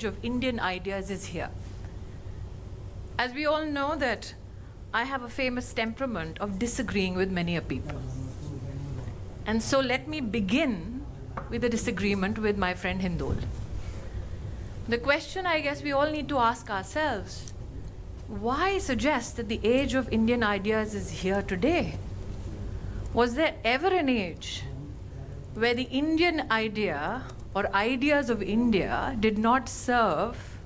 of Indian ideas is here. As we all know that I have a famous temperament of disagreeing with many a people. And so let me begin with a disagreement with my friend Hindol. The question I guess we all need to ask ourselves, why suggest that the age of Indian ideas is here today? Was there ever an age where the Indian idea or ideas of India did not serve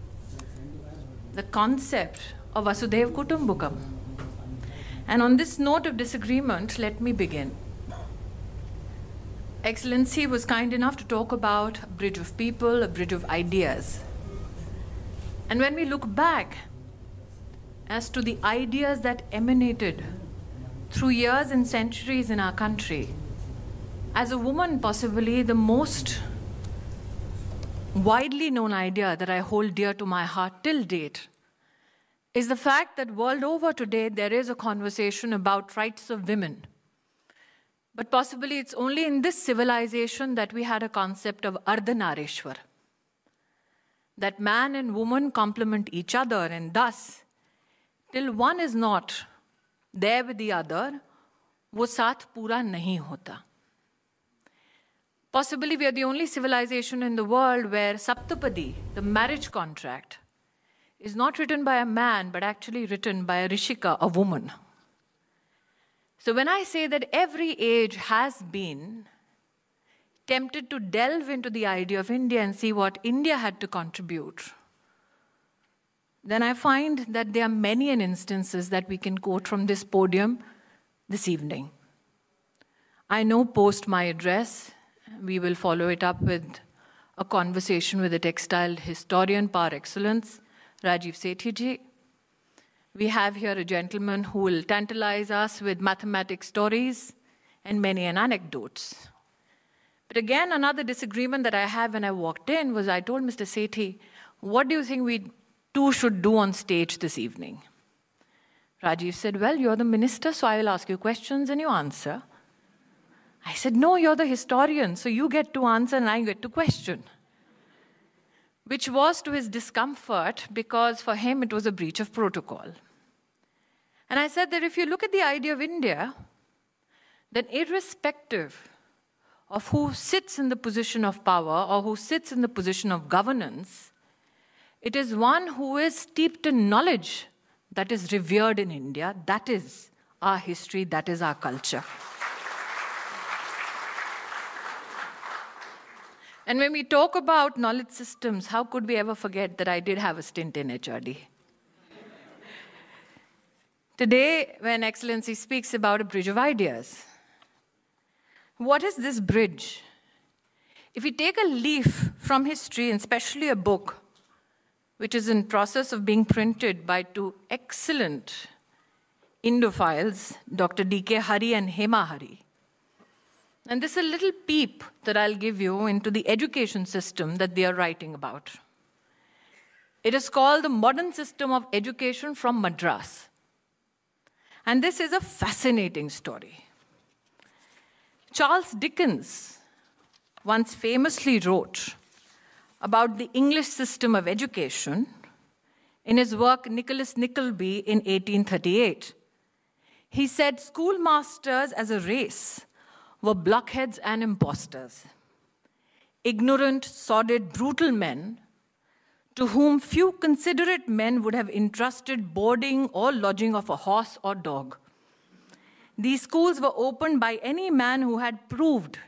the concept of Vasudhaiva Kutumbakam? And on this note of disagreement, let me begin. Excellency was kind enough to talk about a bridge of people, a bridge of ideas. And when we look back as to the ideas that emanated through years and centuries in our country, as a woman, possibly the most widely known idea that I hold dear to my heart till date is the fact that world over today there is a conversation about rights of women. But possibly it's only in this civilization that we had a concept of Ardhanareshwar, that man and woman complement each other, and thus, till one is not there with the other, wo saath pura nahi hota. Possibly we are the only civilization in the world where Saptapadi, the marriage contract, is not written by a man, but actually written by a Rishika, a woman. So when I say that every age has been tempted to delve into the idea of India and see what India had to contribute, then I find that there are many instances that we can quote from this podium this evening. I know post my address, we will follow it up with a conversation with a textile historian par excellence, Rajiv Sethi. We have here a gentleman who will tantalize us with mathematics stories and many anecdotes. But again, another disagreement that I had when I walked in was I told Mr. Sethi, what do you think we two should do on stage this evening? Rajiv said, well, you're the minister, so I will ask you questions and you answer. I said, no, you're the historian, so you get to answer and I get to question. Which was to his discomfort because for him it was a breach of protocol. And I said that if you look at the idea of India, then irrespective of who sits in the position of power or who sits in the position of governance, it is one who is steeped in knowledge that is revered in India. That is our history, that is our culture. And when we talk about knowledge systems, how could we ever forget that I did have a stint in HRD? Today, when Excellency speaks about a bridge of ideas, what is this bridge? If we take a leaf from history, and especially a book, which is in process of being printed by two excellent Indophiles, Dr. D.K. Hari and Hema Hari, and this is a little peep that I'll give you into the education system that they are writing about. It is called the Modern System of Education from Madras. And this is a fascinating story. Charles Dickens once famously wrote about the English system of education in his work Nicholas Nickleby in 1838. He said, schoolmasters as a race were blockheads and impostors, ignorant, sordid, brutal men to whom few considerate men would have entrusted boarding or lodging of a horse or dog. These schools were opened by any man who had proved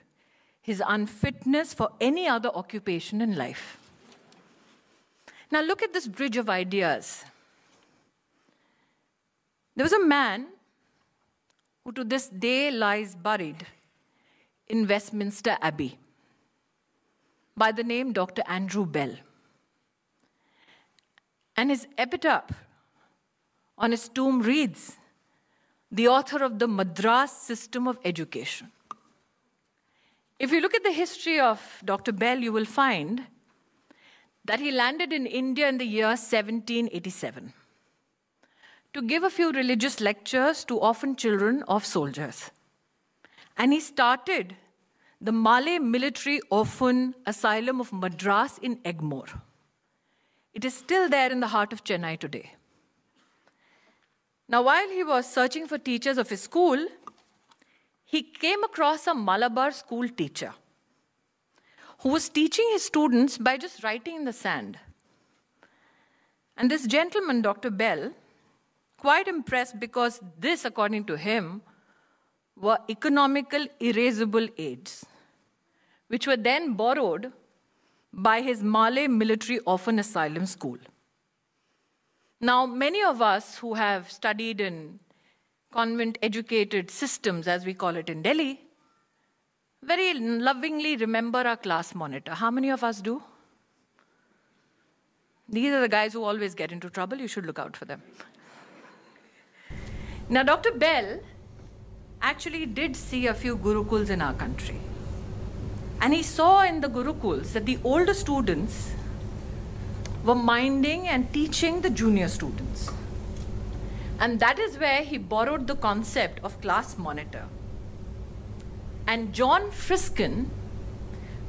his unfitness for any other occupation in life. Now look at this bridge of ideas. There was a man who to this day lies buried in Westminster Abbey by the name Dr. Andrew Bell. And his epitaph on his tomb reads, the author of the Madras system of education. If you look at the history of Dr. Bell, you will find that he landed in India in the year 1787 to give a few religious lectures to orphan children of soldiers. And he started the Malay Military Orphan Asylum of Madras in Egmore. It is still there in the heart of Chennai today. Now, while he was searching for teachers of his school, he came across a Malabar school teacher who was teaching his students by just writing in the sand. And this gentleman, Dr. Bell, quite impressed because this, according to him, were economical erasable aids, which were then borrowed by his Malay military orphan asylum school. Now, many of us who have studied in convent-educated systems, as we call it in Delhi, very lovingly remember our class monitor. How many of us do? These are the guys who always get into trouble. You should look out for them. Now, Dr. Bell actually did see a few gurukuls in our country. And he saw in the gurukuls that the older students were minding and teaching the junior students. And that is where he borrowed the concept of class monitor. And John Friskin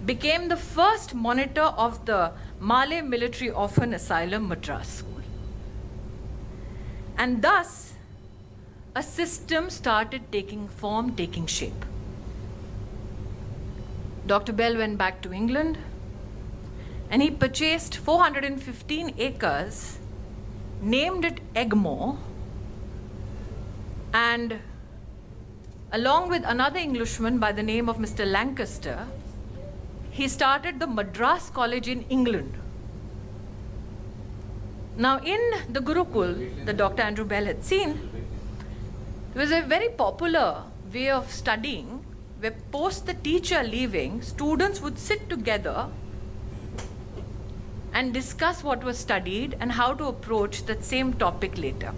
became the first monitor of the Malay Military Orphan Asylum Madras School. And thus, a system started taking form, taking shape. Dr. Bell went back to England and he purchased 415 acres, named it Egmore, and along with another Englishman by the name of Mr. Lancaster, he started the Madras College in England. Now, in the Gurukul that Dr. Andrew Bell had seen, there was a very popular way of studying where post the teacher leaving, students would sit together and discuss what was studied and how to approach that same topic later.